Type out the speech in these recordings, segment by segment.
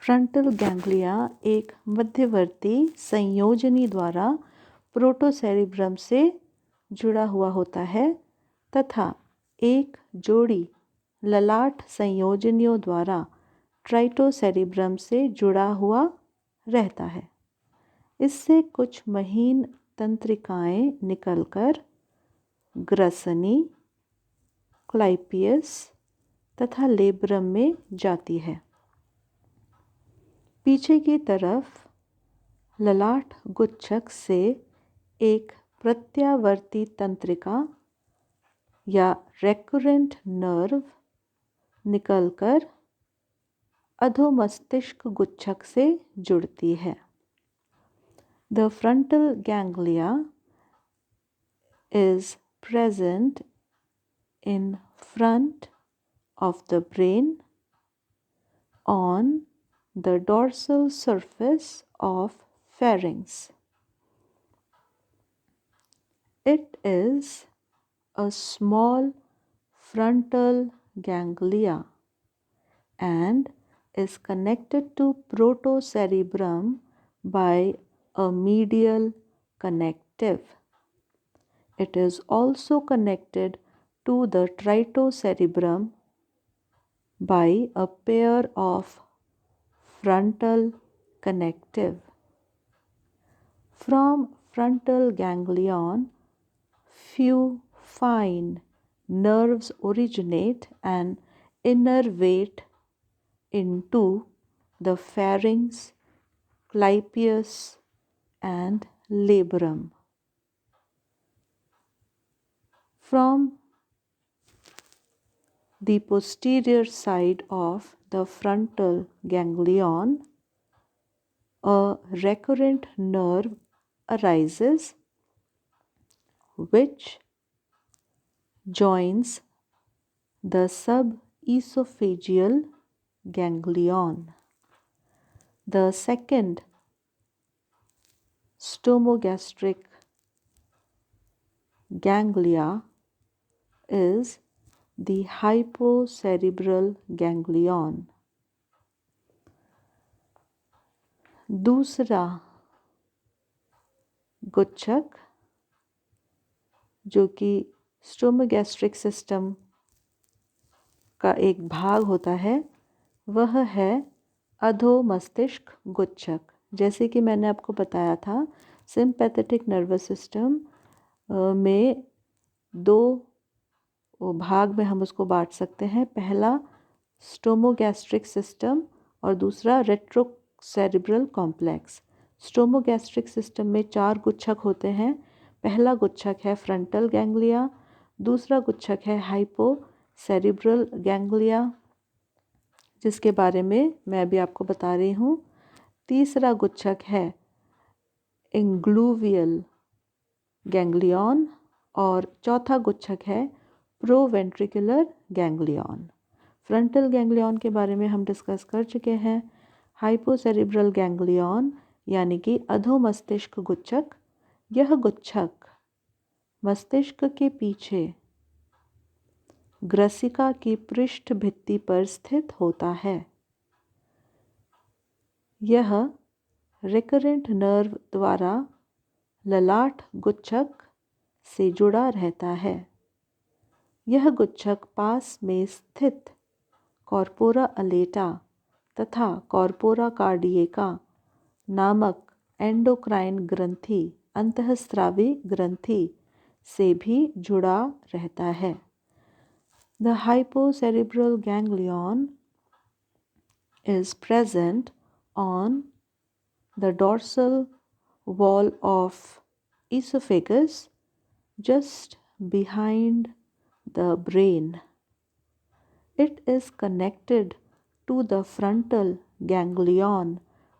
Frontal ganglia एक मध्यवर्ती संयोजनी द्वारा प्रोटोसेरिब्रम से जुड़ा हुआ होता है तथा एक जोड़ी ललाट संयोजनियों द्वारा ट्राइटोसेरिब्रम से जुड़ा हुआ रहता है। इससे कुछ महीन तंत्रिकाएं निकलकर ग्रसनी, क्लाइपियस तथा लेब्रम में जाती है। पीछे की तरफ ललाट गुच्छक से एक प्रत्यावर्ती तंत्रिका या रेकुरेंट नर्व निकलकर अधोमस्तिष्क गुच्छक से जुड़ती है। The frontal ganglia is present in front of the brain on the dorsal surface of pharynx. It is a small frontal ganglia and is connected to protocerebrum by a medial connective. It is also connected to the tritocerebrum by a pair of frontal connective. From frontal ganglion, few fine nerves originate and innervate into the pharynx, clypeus and labrum. From the posterior side of the frontal ganglion, a recurrent nerve arises which joins the subesophageal ganglion. The second stomogastric ganglia is the hypocerebral ganglion. दूसरा गुच्छक जो कि स्टोमोगैस्ट्रिक system का एक भाग होता है वह है अधोमस्तिष्क गुच्छक। जैसे कि मैंने आपको बताया था, सिंपैथेटिक नर्वस सिस्टम में दो भाग में हम उसको बांट सकते हैं। पहला स्टोमोगैस्ट्रिक सिस्टम और दूसरा रेट्रोसेरिब्रल कॉम्प्लेक्स। स्टोमोगैस्ट्रिक सिस्टम में 4 गुच्छक होते हैं। पहला गुच्छक है फ्रंटल गैंग्लिया, दूसरा गुच्छक है हाइपोसेरिब्रल गैंग्लिया जिसके बारे में मैं अभी आपको बता रही हूँ। तीसरा गुच्छक है इंग्लूवियल गैंग्लियन और चौथा गुच्छक है प्रोवेंट्रिकुलर गैंग्लियन। फ्रंटल गैंग्लियन के बारे में हम डिस्कस कर चुके हैं। हाइपोसेरिब्रल गैंग्लियन यानी कि अधोमस्तिष्क गुच्छक, यह गुच्छक मस्तिष्क के पीछे ग्रसिका की पृष्ठ भित्ति पर स्थित होता है। यह रिकरेंट नर्व द्वारा ललाट गुच्छक से जुड़ा रहता है। यह गुच्छक पास में स्थित कॉर्पोरा अलेटा तथा कॉर्पोरा कार्डिएका नामक एंडोक्राइन ग्रंथि, अंतःस्रावी ग्रंथि से भी जुड़ा रहता है। The hypocerebral ganglion is present on the dorsal wall of esophagus just behind the brain. It is connected to the frontal ganglion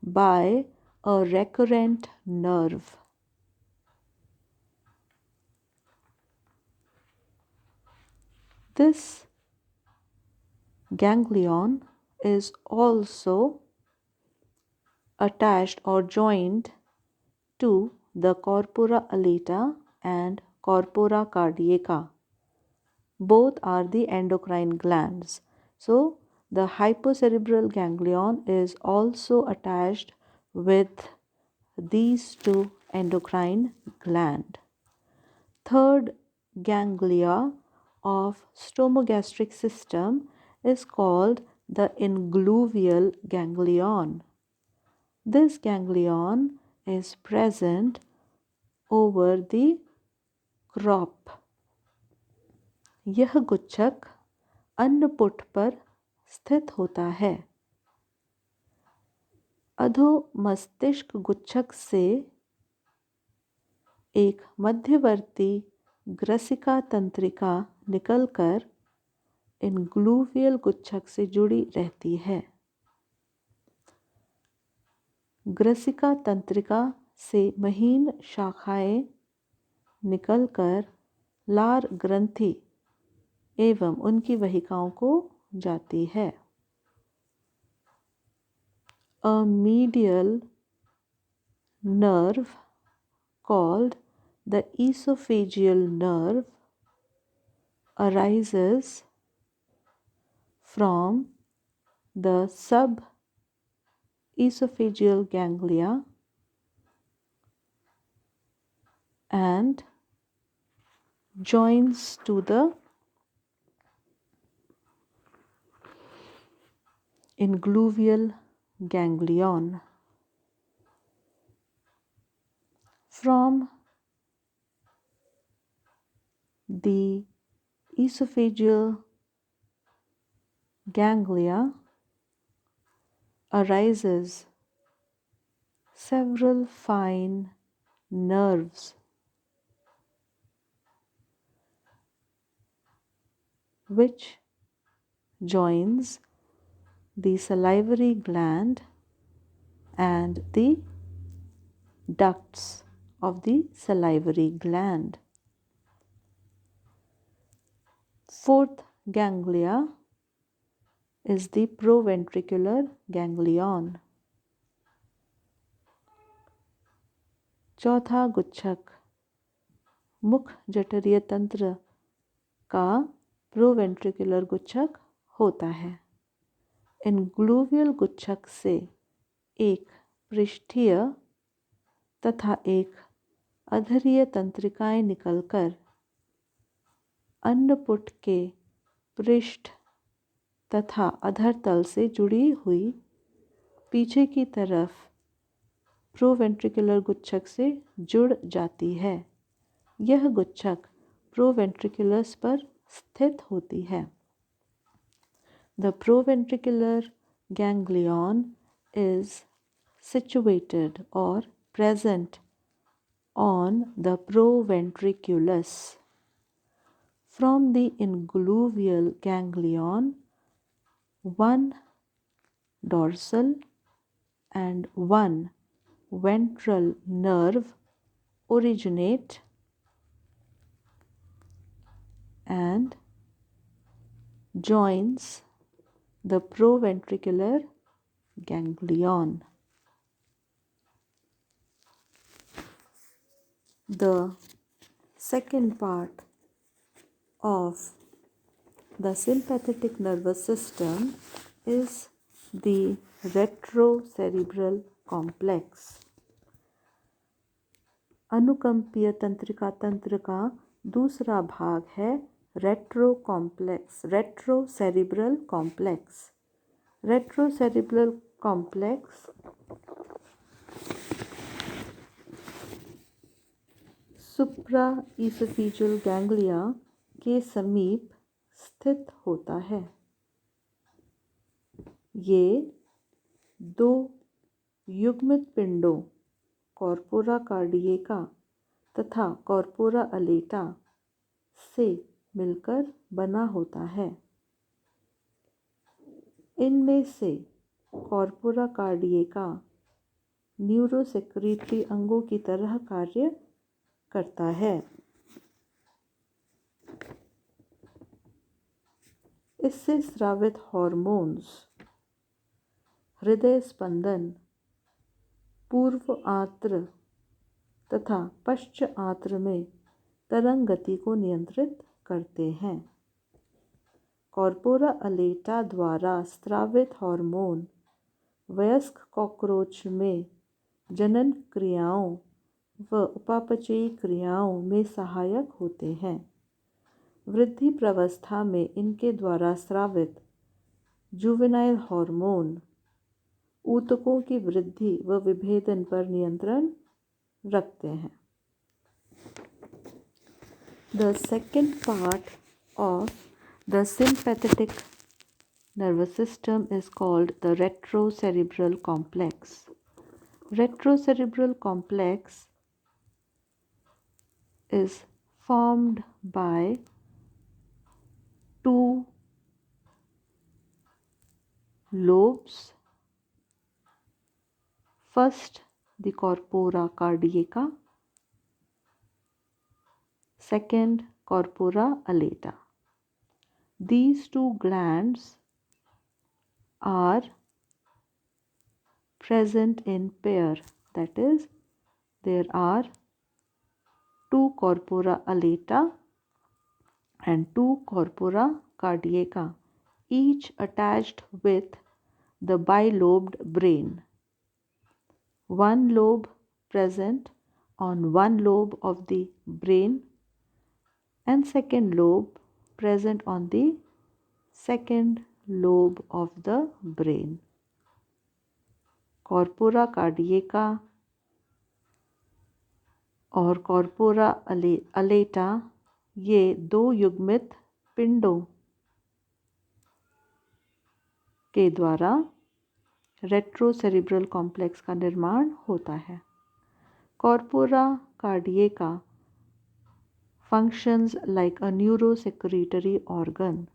by a recurrent nerve. This ganglion is also attached or joined to the corpora alata and corpora cardiaca. Both are the endocrine glands. So, The hypocerebral ganglion is also attached with these two endocrine gland. Third ganglia of stomogastric system is called the ingluvial ganglion. This ganglion is present over the crop. यह गुच्छक अन्नपुट पर स्थित होता है। अधोमस्तिष्क गुच्छक से एक मध्यवर्ती ग्रसिका तंत्रिका निकलकर इंग्लूवियल गुच्छक से जुड़ी रहती है। ग्रसिका तंत्रिका से महीन शाखाएं निकलकर लार ग्रंथि एवं उनकी वहिकाओं को जाती है। A medial nerve called the esophageal nerve arises from the subesophageal ganglia and joins to the ingluvial ganglion. From the esophageal ganglia arises several fine nerves which joins the salivary gland and the ducts of the salivary gland. Fourth ganglia is the proventricular ganglion. चौथा गुच्छक मुख जठरीय तंत्र का प्रोवेंट्रिकुलर गुच्छक होता है। इंग्लूवियल गुच्छक से एक पृष्ठीय तथा एक अधरीय तंत्रिकाएं निकलकर अन्नपुट के पृष्ठ तथा अधरतल से जुड़ी हुई पीछे की तरफ प्रोवेंट्रिकुलर गुच्छक से जुड़ जाती है। यह गुच्छक प्रोवेंट्रिकुलस पर स्थित होती है। The proventricular ganglion is situated or present on the proventriculus. From the ingluvial ganglion, one dorsal and one ventral nerve originate and joins the proventricular ganglion. The second part of the sympathetic nervous system is the retrocerebral complex. अनुकंपीय तंत्रिका तंत्र का दूसरा भाग है रेट्रोसेरिब्रल complex. रेट्रोसेरिब्रल complex supraoesophageal ganglia के समीप स्थित होता है। ये दो युग्मित पिंडों कॉर्पोरा कार्डिएका तथा कॉर्पोरा अलेटा से मिलकर बना होता है। इनमें से कॉर्पोरा कार्डिएका न्यूरोसेक्रेटरी अंगों की तरह कार्य करता है। इससे स्रावित हार्मोन्स हृदय स्पंदन, पूर्व आंत्र तथा पश्च आंत्र में तरंग गति को नियंत्रित करते हैं। कॉर्पोरा अलेटा द्वारा स्रावित हार्मोन वयस्क कॉकरोच में जनन क्रियाओं व उपापचयी क्रियाओं में सहायक होते हैं। वृद्धि प्रावस्था में इनके द्वारा स्रावित जुवेनाइल हार्मोन ऊतकों की वृद्धि व विभेदन पर नियंत्रण रखते हैं। The second part of the sympathetic nervous system is called the retrocerebral complex. Retrocerebral complex is formed by two lobes. First, the corpora cardiaca. Second, corpora alata. These two glands are present in pair, that is, there are two corpora alata and two corpora cardiaca, each attached with the bilobed brain. One lobe present on one lobe of the brain and second lobe present on the second lobe of the brain. Corpora cardiaca और corpora अलेटा ये दो युग्मित पिंडों के द्वारा रेट्रोसेरिब्रल complex का निर्माण होता है। Corpora cardiaca functions like a neurosecretory organ.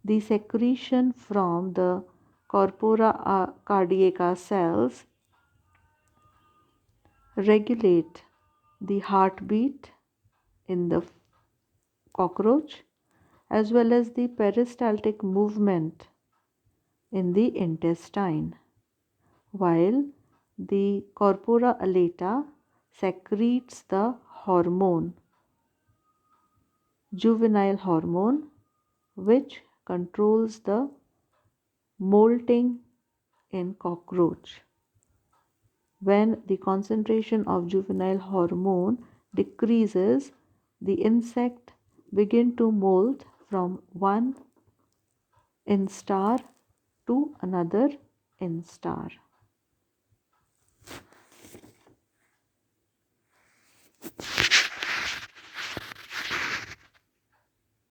The secretion from the corpora cardiaca cells regulate the heartbeat in the cockroach as well as the peristaltic movement in the intestine, while the corpora alata secretes the hormone, juvenile hormone, which controls the molting in cockroach. When the concentration of juvenile hormone decreases, the insect begin to molt from one instar to another instar.